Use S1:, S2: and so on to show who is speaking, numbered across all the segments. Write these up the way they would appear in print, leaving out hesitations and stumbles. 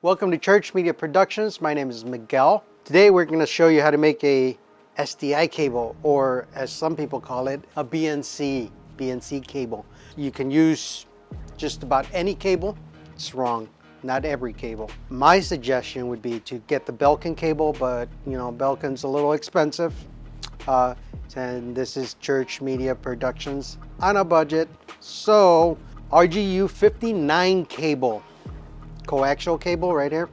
S1: Welcome to Church Media Productions. My name is Miguel. Today we're going to show you how to make a SDI cable, or as some people call it, a BNC cable. You can use just about any cable. It's wrong, not every cable. My suggestion would be to get the Belkin cable, but Belkin's a little expensive. And this is Church Media Productions on a budget. So RGU 59 cable, coaxial cable right here,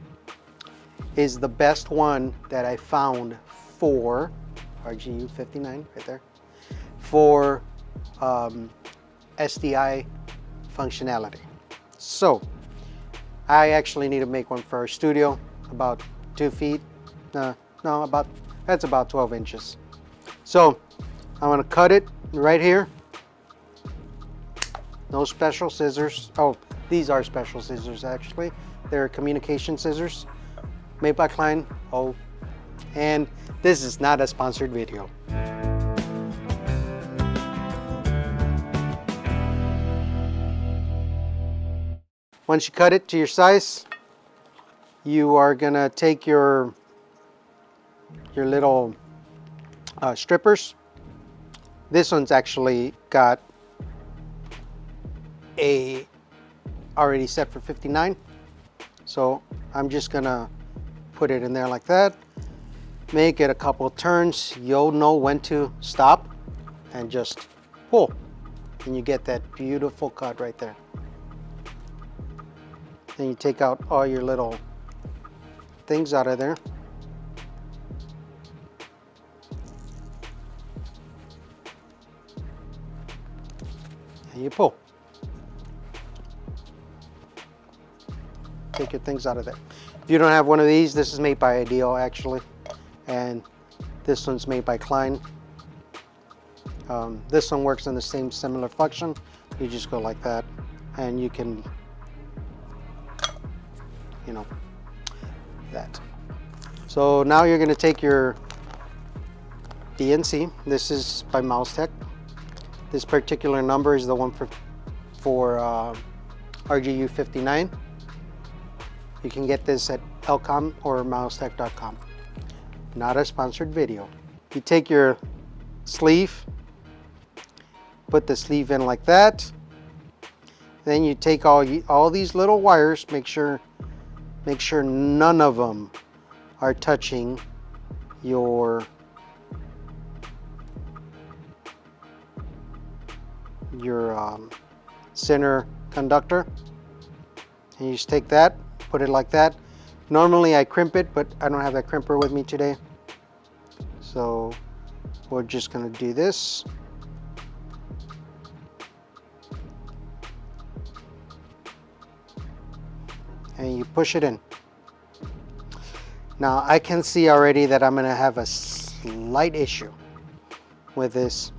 S1: is the best one that I found for RGU 59 right there for SDI functionality. So I actually need to make one for our studio, about 2 feet. That's about 12 inches. So I'm going to cut it right here. No special scissors. Oh, these are special scissors actually. They're communication scissors made by Klein. Oh, and this is not a sponsored video. Once you cut it to your size, you are gonna take your little strippers. This one's actually got a already set for 59. So I'm just gonna put it in there like that. Make it a couple of turns. You'll know when to stop and just pull. And you get that beautiful cut right there. Then you take out all your little things out of there. And you pull. Take your things out of there. If you don't have one of these, this is made by Ideal actually, and this one's made by Klein. This one works in the same similar function. You just go like that, and you can, that. So now you're going to take your DNC. This is by Mousetech. This particular number is the one for RGU 59. You can get this at Elcom or Mousetech.com. Not a sponsored video. You take your sleeve, put the sleeve in like that. Then you take all these little wires. Make sure none of them are touching your center conductor. And you just take that, put it like that. Normally I crimp it, but I don't have that crimper with me today. So we're just gonna do this. And you push it in. Now I can see already that I'm gonna have a slight issue with this.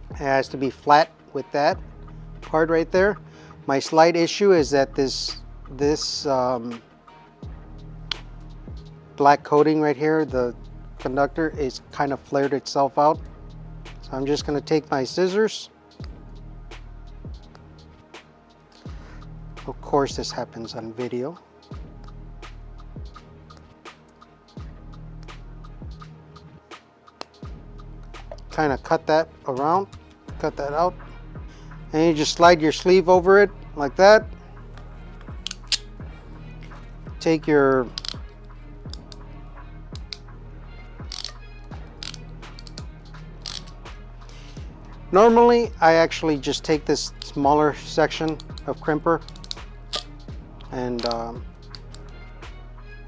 S1: It has to be flat with that part right there. My slight issue is that this black coating right here, the conductor, is kind of flared itself out. So I'm just going to take my scissors. Of course this happens on video. Kind of cut that around, cut that out. And you just slide your sleeve over it like that. Take your normally I actually just take this smaller section of crimper and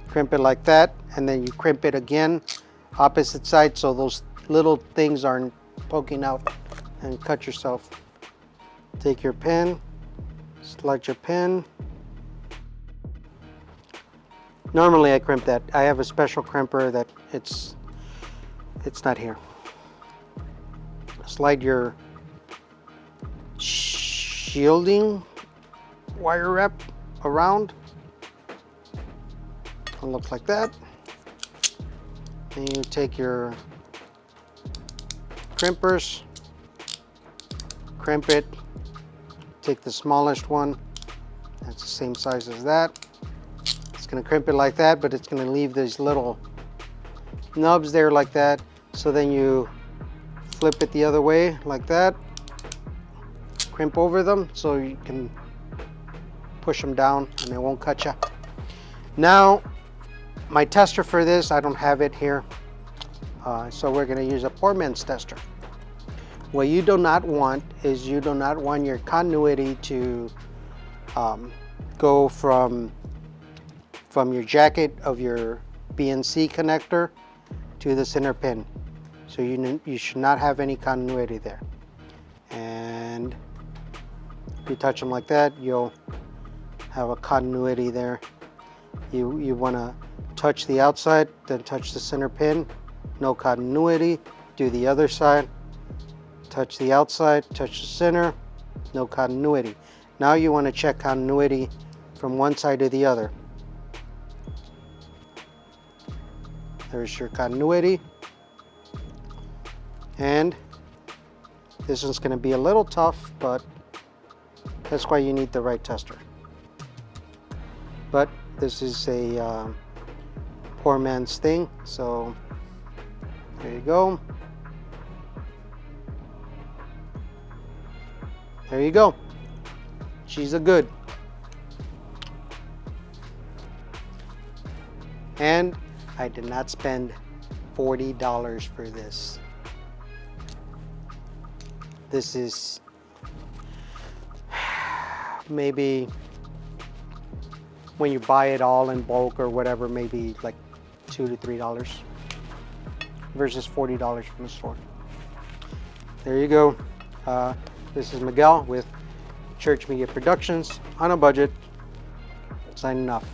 S1: crimp it like that, and then you crimp it again opposite side so those little things aren't poking out and cut yourself. Take your pin, slide your pin. Normally I crimp that. I have a special crimper that it's not here. Slide your shielding wire wrap around. It'll look like that. And you take your crimpers, crimp it, take the smallest one, that's the same size as that. It's going to crimp it like that, but it's going to leave these little nubs there like that. So then you flip it the other way like that, crimp over them so you can push them down and it won't cut you. Now my tester for this, I don't have it here, so we're going to use a poor man's tester. What you do not want is you do not want your continuity to go from your jacket of your BNC connector to the center pin. So you should not have any continuity there. And if you touch them like that, you'll have a continuity there. You want to touch the outside, then touch the center pin, no continuity. Do the other side, touch the outside, touch the center, no continuity. Now you want to check continuity from one side to the other. There's your continuity. And this one's going to be a little tough, but that's why you need the right tester. But this is a poor man's thing, so there you go. There you go. She's a good. And I did not spend $40 for this. This is maybe, when you buy it all in bulk or whatever, maybe like $2 to $3 versus $40 from the store. There you go. This is Miguel with Church Media Productions on a budget, signing off.